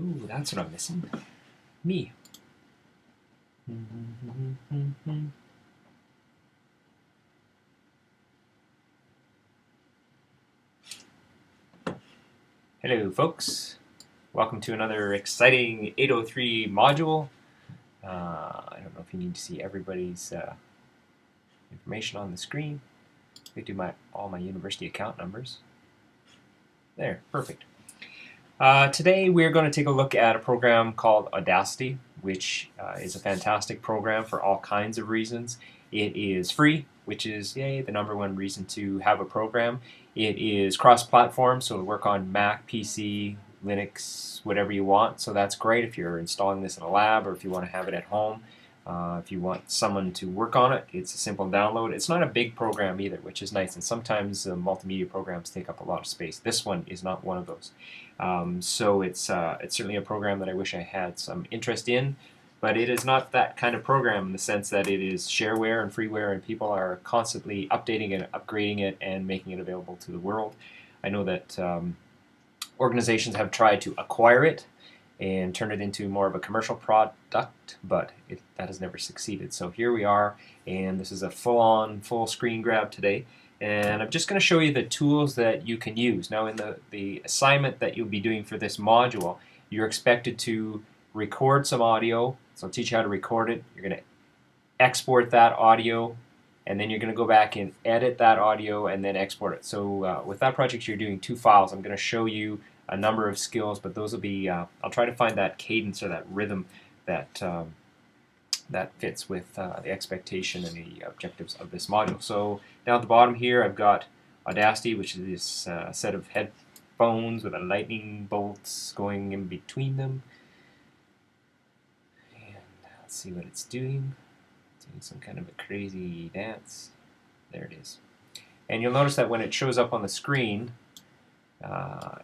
Ooh, that's what I'm missing. Me. Hello, folks. Welcome to another exciting 803 module. I don't know if you need to see everybody's information on the screen. I do all my university account numbers. There, perfect. Today we're going to take a look at a program called Audacity, which is a fantastic program for all kinds of reasons. It is free, which is, yay, the #1 reason to have a program. It is cross-platform, so it'll work on Mac, PC, Linux, whatever you want. So that's great if you're installing this in a lab or if you want to have it at home. If you want someone to work on it, it's a simple download. It's not a big program either, which is nice. And sometimes multimedia programs take up a lot of space. This one is not one of those. So it's certainly a program that I wish I had some interest in, but it is not that kind of program in the sense that it is shareware and freeware, and people are constantly updating it, upgrading it, and making it available to the world. I know that organizations have tried to acquire it and turn it into more of a commercial product, but that has never succeeded. So here we are, and this is a full screen grab today. And I'm just going to show you the tools that you can use. Now in the assignment that you'll be doing for this module, you're expected to record some audio. So I'll teach you how to record it. You're going to export that audio, and then you're going to go back and edit that audio and then export it. So with that project you're doing 2 files. I'm going to show you a number of skills, but those will be, I'll try to find that cadence or that rhythm that that fits with the expectation and the objectives of this module. So down at the bottom here I've got Audacity, which is this set of headphones with a lightning bolts going in between them. And let's see what it's doing. It's doing some kind of a crazy dance. There it is. And you'll notice that when it shows up on the screen,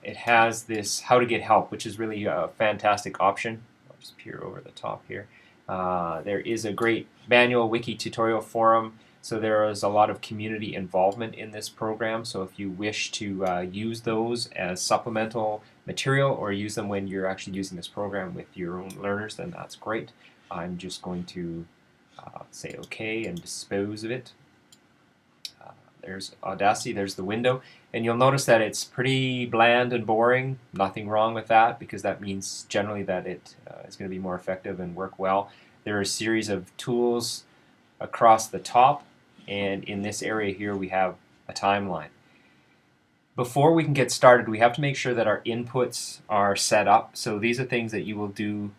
it has this how to get help, which is really a fantastic option. I'll just peer over the top here. There is a great manual wiki tutorial forum, so there is a lot of community involvement in this program. So if you wish to use those as supplemental material or use them when you're actually using this program with your own learners, then that's great. I'm just going to say OK and dispose of it. There's Audacity, there's the window, and you'll notice that it's pretty bland and boring. Nothing wrong with that, because that means generally that it is going to be more effective and work well. There are a series of tools across the top, and in this area here we have a timeline. Before we can get started, we have to make sure that our inputs are set up. So these are things that you will do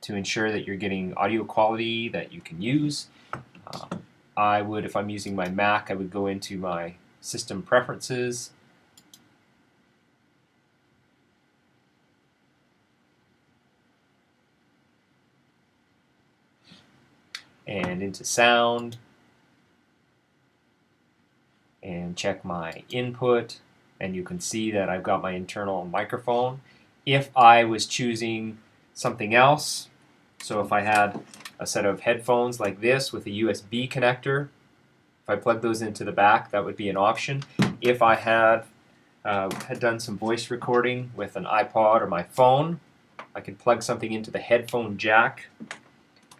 to ensure that you're getting audio quality that you can use. I would, if I'm using my Mac, I would go into my system preferences, and into sound, and check my input, and you can see that I've got my internal microphone. If I was choosing something else, so if I had a set of headphones like this with a USB connector, if I plug those into the back, that would be an option. If I had done some voice recording with an iPod or my phone, I could plug something into the headphone jack,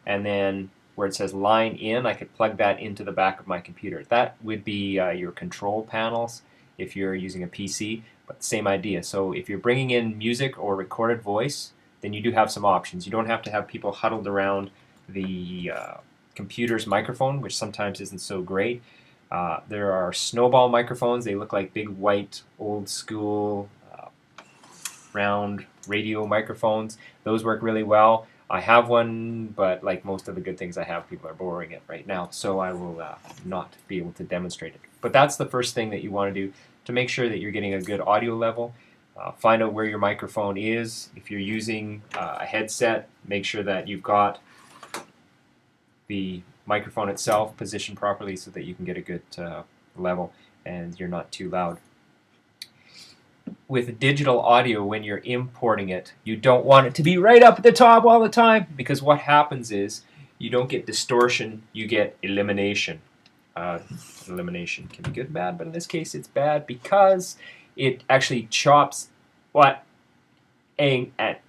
and then where it says line in, I could plug that into the back of my computer. That would be your control panels if you're using a PC, but same idea. So if you're bringing in music or recorded voice, then you do have some options. You don't have to have people huddled around the computer's microphone, which sometimes isn't so great. There are snowball microphones. They look like big white old school round radio microphones. Those work really well. I have one, but like most of the good things I have, people are borrowing it right now, so I will not be able to demonstrate it. But that's the first thing that you want to do to make sure that you're getting a good audio level. Find out where your microphone is. If you're using a headset, make sure that you've got the microphone itself positioned properly so that you can get a good level and you're not too loud. With digital audio, when you're importing it, you don't want it to be right up at the top all the time, because what happens is you don't get distortion, you get elimination. Elimination can be good and bad, but in this case it's bad because it actually chops at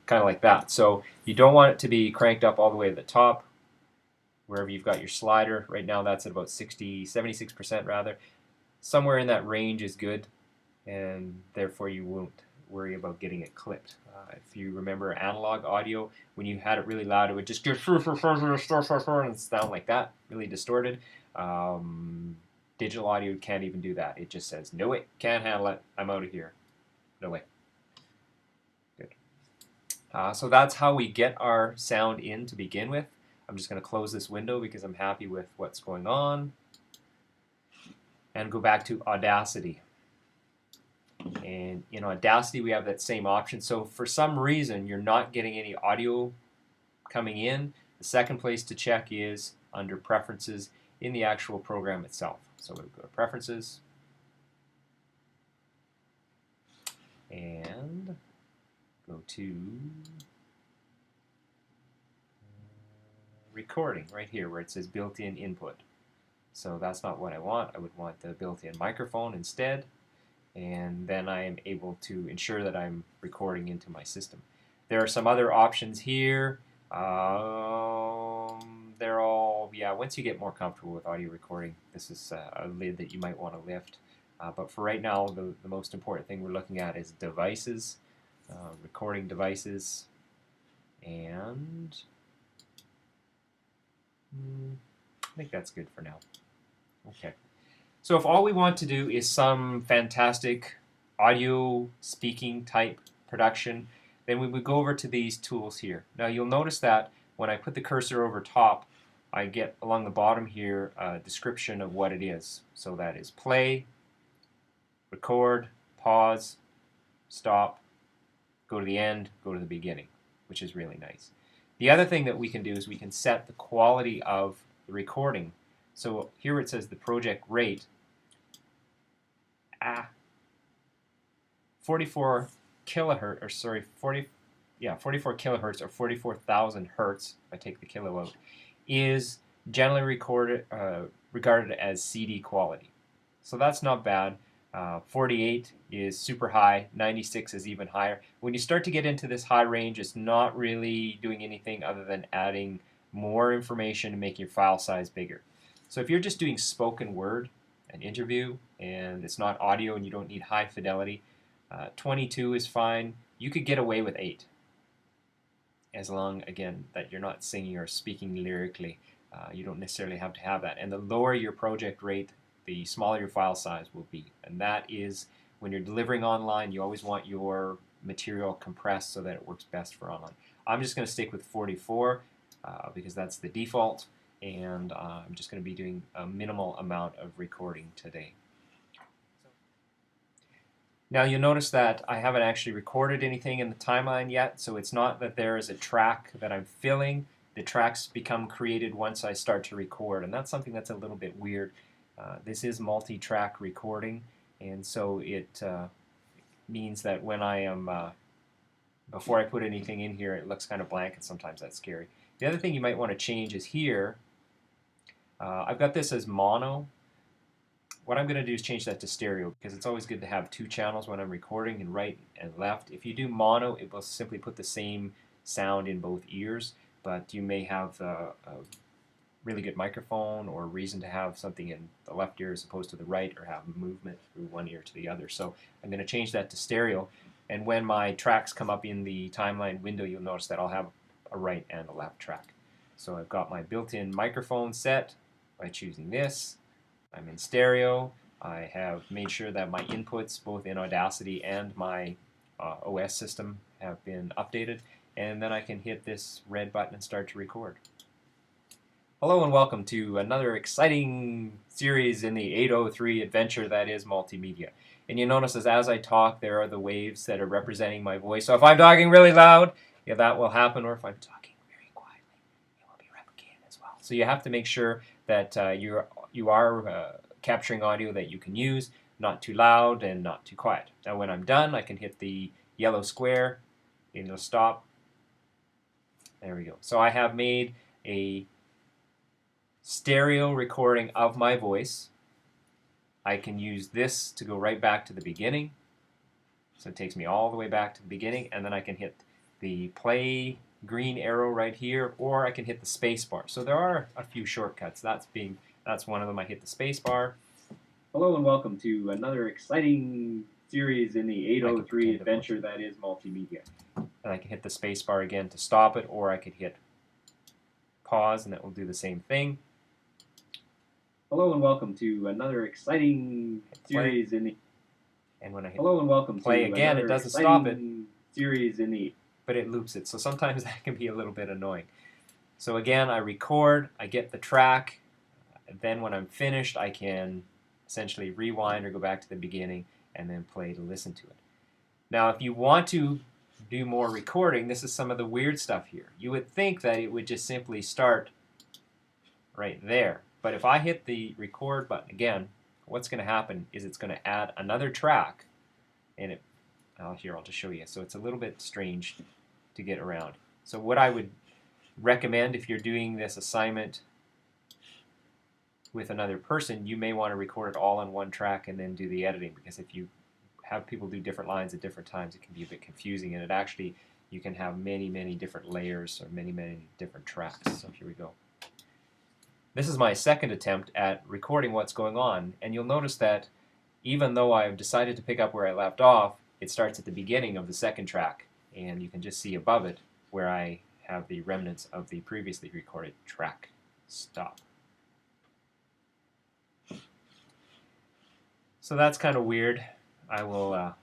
kind of like that. So you don't want it to be cranked up all the way to the top, wherever you've got your slider. Right now that's at about 76% rather. Somewhere in that range is good, and therefore you won't worry about getting it clipped. If you remember analog audio, when you had it really loud, it would just get and sound like that, really distorted. Digital audio can't even do that. It just says, no way, can't handle it, I'm out of here. No way. Good. So that's how we get our sound in to begin with. I'm just going to close this window because I'm happy with what's going on. And go back to Audacity. And in Audacity, we have that same option. So for some reason, you're not getting any audio coming in. The second place to check is under Preferences in the actual program itself. So we'll go to Preferences. And go to Recording right here where it says built-in input. So that's not what I want. I would want the built-in microphone instead. And then I am able to ensure that I'm recording into my system. There are some other options here. They're all, yeah, once you get more comfortable with audio recording, this is a lid that you might want to lift. But for right now, the most important thing we're looking at is devices, recording devices, and I think that's good for now. Okay. So if all we want to do is some fantastic audio speaking type production, then we would go over to these tools here. Now you'll notice that when I put the cursor over top, I get along the bottom here a description of what it is. So that is play, record, pause, stop, go to the end, go to the beginning, which is really nice. The other thing that we can do is we can set the quality of the recording. So here it says the project rate. 44 kilohertz, or sorry, 44 kilohertz or 44,000 hertz, if I take the kilo out, is generally regarded as CD quality. So that's not bad. 48 is super high, 96 is even higher. When you start to get into this high range, it's not really doing anything other than adding more information and making your file size bigger. So if you're just doing spoken word, an interview, and it's not audio and you don't need high fidelity, 22 is fine. You could get away with 8, as long, again, that you're not singing or speaking lyrically. You don't necessarily have to have that. And the lower your project rate, the smaller your file size will be. And that is, when you're delivering online, you always want your material compressed so that it works best for online. I'm just going to stick with 44 because that's the default. And I'm just going to be doing a minimal amount of recording today. Now you'll notice that I haven't actually recorded anything in the timeline yet, so it's not that there is a track that I'm filling. The tracks become created once I start to record, and that's something that's a little bit weird. This is multi-track recording, and so it means that when I am, before I put anything in here, it looks kind of blank, and sometimes that's scary. The other thing you might want to change is here. I've got this as mono. What I'm going to do is change that to stereo because it's always good to have 2 channels when I'm recording, in right and left. If you do mono, it will simply put the same sound in both ears, but you may have a really good microphone or reason to have something in the left ear as opposed to the right, or have movement through one ear to the other. So I'm going to change that to stereo, and when my tracks come up in the timeline window, you'll notice that I'll have a right and a left track. So I've got my built-in microphone set by choosing this. I'm in stereo. I have made sure that my inputs, both in Audacity and my OS system, have been updated. And then I can hit this red button and start to record. Hello and welcome to another exciting series in the 803 adventure that is multimedia. And you notice as I talk, there are the waves that are representing my voice. So if I'm talking really loud, yeah, that will happen. Or if I'm talking very quietly, it will be replicated as well. So you have to make sure that you are capturing audio that you can use, not too loud and not too quiet. Now when I'm done, I can hit the yellow square, and it'll stop. There we go. So I have made a stereo recording of my voice. I can use this to go right back to the beginning. So it takes me all the way back to the beginning, and then I can hit the play green arrow right here, or I can hit the space bar. So there are a few shortcuts. That's one of them. I hit the space bar. Hello and welcome to another exciting series in the 803 adventure that is multimedia. And I can hit the space bar again to stop it, or I could hit pause and it will do the same thing. Hello and welcome to another exciting series in the... And when I hit hello and welcome play to again, it doesn't stop it. Series in the... But it loops it, so sometimes that can be a little bit annoying. So again, I record, I get the track, and then when I'm finished, I can essentially rewind or go back to the beginning and then play to listen to it. Now, if you want to do more recording, this is some of the weird stuff here. You would think that it would just simply start right there. But if I hit the record button again, what's going to happen is it's going to add another track, and it, here, I'll just show you. So it's a little bit strange to get around. So what I would recommend if you're doing this assignment with another person, you may want to record it all on one track and then do the editing, because if you have people do different lines at different times, it can be a bit confusing, and it actually, you can have many, many different layers or many, many different tracks. So here we go. This is my second attempt at recording what's going on, and you'll notice that even though I've decided to pick up where I left off, it starts at the beginning of the second track, and you can just see above it where I have the remnants of the previously recorded track stop. So that's kind of weird. I will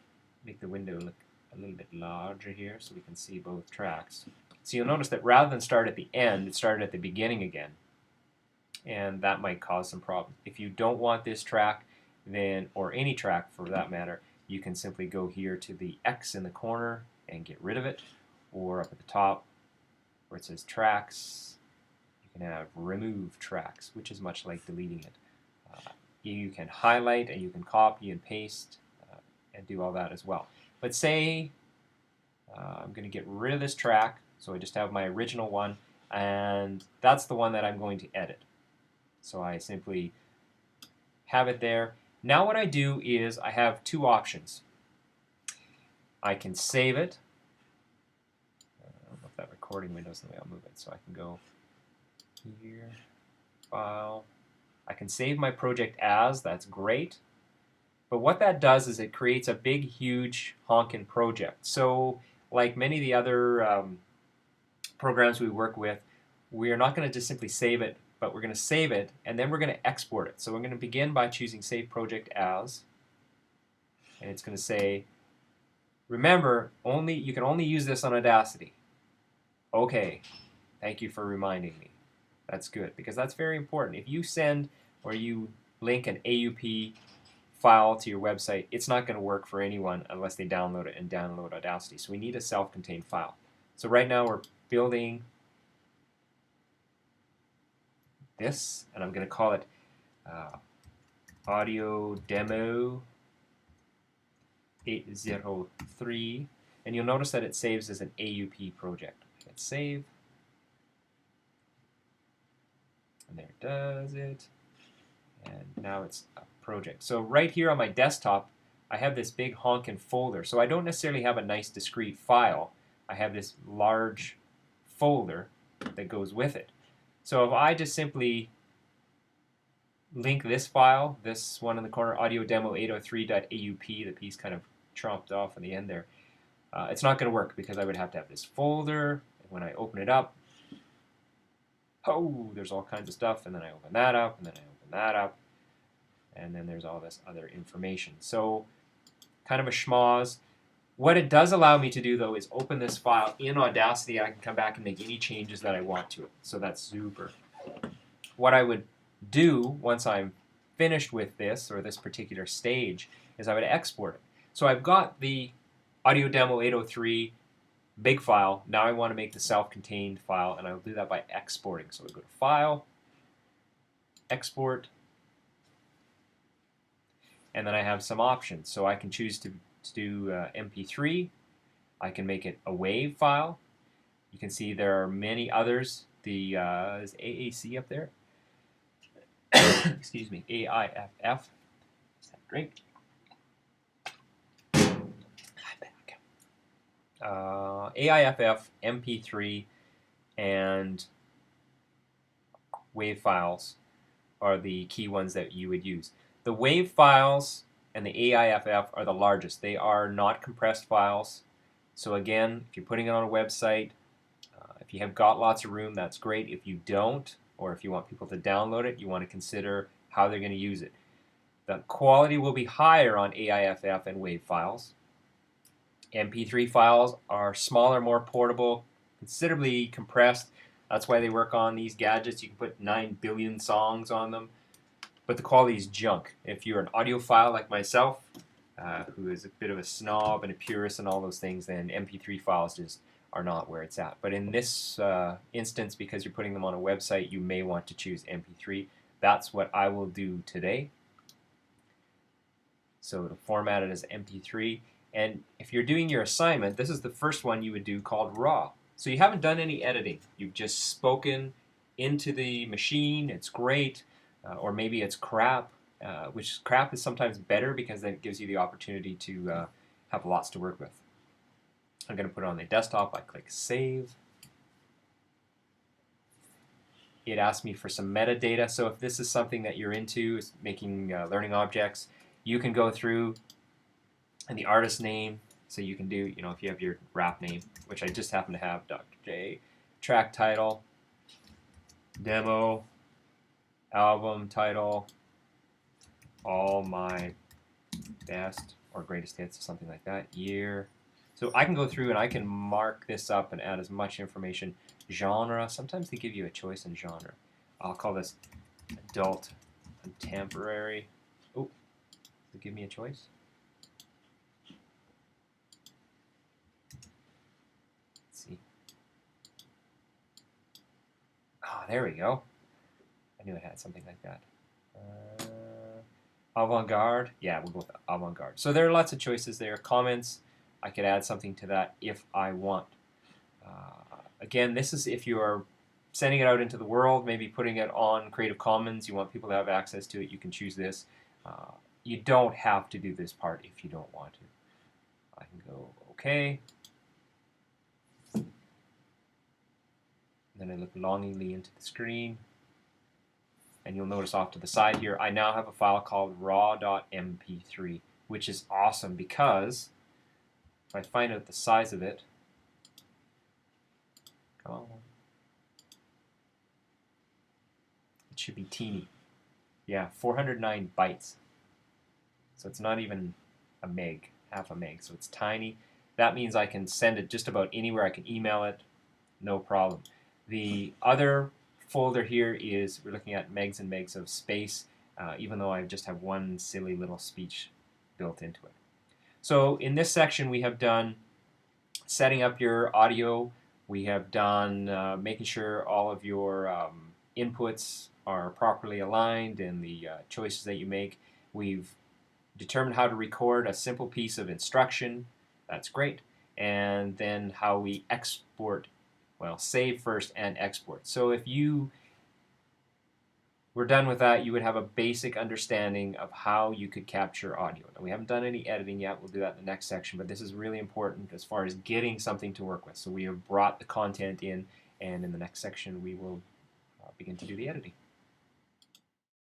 make the window look a little bit larger here so we can see both tracks. So you'll notice that rather than start at the end, it started at the beginning again, and that might cause some problems. If you don't want this track, then, or any track for that matter, you can simply go here to the X in the corner and get rid of it, or up at the top where it says tracks, you can have remove tracks, which is much like deleting it. You can highlight and you can copy and paste and do all that as well. But say I'm going to get rid of this track, so I just have my original one, and that's the one that I'm going to edit. So I simply have it there. Now what I do is I have two options. I can save it. I don't know if that recording window is the way I'll move it, so I can go here, File. I can save my project as, that's great. But what that does is it creates a big, huge, honkin' project. So like many of the other programs we work with, we're not going to just simply save it, but we're going to save it, and then we're going to export it. So we're going to begin by choosing Save Project As, and it's going to say, remember, you can only use this on Audacity. Okay, thank you for reminding me. That's good, because that's very important. If you send or you link an AUP file to your website, it's not going to work for anyone unless they download it and download Audacity. So we need a self-contained file. So right now we're building this, and I'm going to call it Audio Demo 803, and you'll notice that it saves as an AUP project. Hit save, and there it does it, and now it's a project. So right here on my desktop, I have this big honkin' folder. So I don't necessarily have a nice discrete file. I have this large folder that goes with it. So if I just simply link this file, this one in the corner, audio demo 803.aup, the piece kind of chopped off in the end there, it's not going to work because I would have to have this folder. And when I open it up, oh, there's all kinds of stuff, and then I open that up, and then I open that up, and then there's all this other information. So kind of a schmoz. What it does allow me to do, though, is open this file in Audacity. I can come back and make any changes that I want to it. So that's super. What I would do once I'm finished with this, or this particular stage, is I would export it. So I've got the Audio Demo 803 big file. Now I want to make the self-contained file, and I'll do that by exporting. So we go to File, Export, and then I have some options. So I can choose to do MP3. I can make it a WAV file. You can see there are many others. The is AAC up there. Excuse me, AIFF. Just have a drink. AIFF, MP3, and WAV files are the key ones that you would use. The WAV files and the AIFF are the largest. They are not compressed files. So again, if you're putting it on a website, if you have got lots of room, that's great. If you don't, or if you want people to download it, you want to consider how they're going to use it. The quality will be higher on AIFF and WAV files. MP3 files are smaller, more portable, considerably compressed. That's why they work on these gadgets. You can put 9 billion songs on them, but the quality is junk. If you're an audiophile like myself, who is a bit of a snob and a purist and all those things, then MP3 files just are not where it's at. But in this instance, because you're putting them on a website, you may want to choose MP3. That's what I will do today. So to format it as MP3. And if you're doing your assignment, this is the first one you would do, called RAW. So you haven't done any editing. You've just spoken into the machine. It's great. Or maybe it's crap, which crap is sometimes better because then it gives you the opportunity to have lots to work with. I'm going to put it on the desktop. I click Save. It asks me for some metadata. So if this is something that you're into, making learning objects, you can go through and the artist name. So you can do, if you have your rap name, which I just happen to have, Dr. J, track title, demo, album title, all my best or greatest hits, or something like that, year. So I can go through and I can mark this up and add as much information. Genre, sometimes they give you a choice in genre. I'll call this adult contemporary. Oh, does it give me a choice? Let's see. Oh, there we go. I knew it had something like that. Avant-garde. Yeah, we'll go with avant-garde. So there are lots of choices there. Comments. I could add something to that if I want. Again, this is if you are sending it out into the world, maybe putting it on Creative Commons. You want people to have access to it. You can choose this. You don't have to do this part if you don't want to. I can go OK. Then I look longingly into the screen. And you'll notice off to the side here, I now have a file called raw.mp3, which is awesome because if I find out the size of it, come on, it should be teeny. Yeah, 409 bytes. So it's not even a meg, half a meg. So it's tiny. That means I can send it just about anywhere. I can email it, no problem. The other folder here is, we're looking at megs and megs of space, even though I just have one silly little speech built into it. So in this section we have done setting up your audio. We have done making sure all of your inputs are properly aligned and the choices that you make. We've determined how to record a simple piece of instruction. That's great. And then how we export. Well, save first and export. So if you were done with that, you would have a basic understanding of how you could capture audio. Now, we haven't done any editing yet. We'll do that in the next section, but this is really important as far as getting something to work with. So we have brought the content in, and in the next section we will begin to do the editing.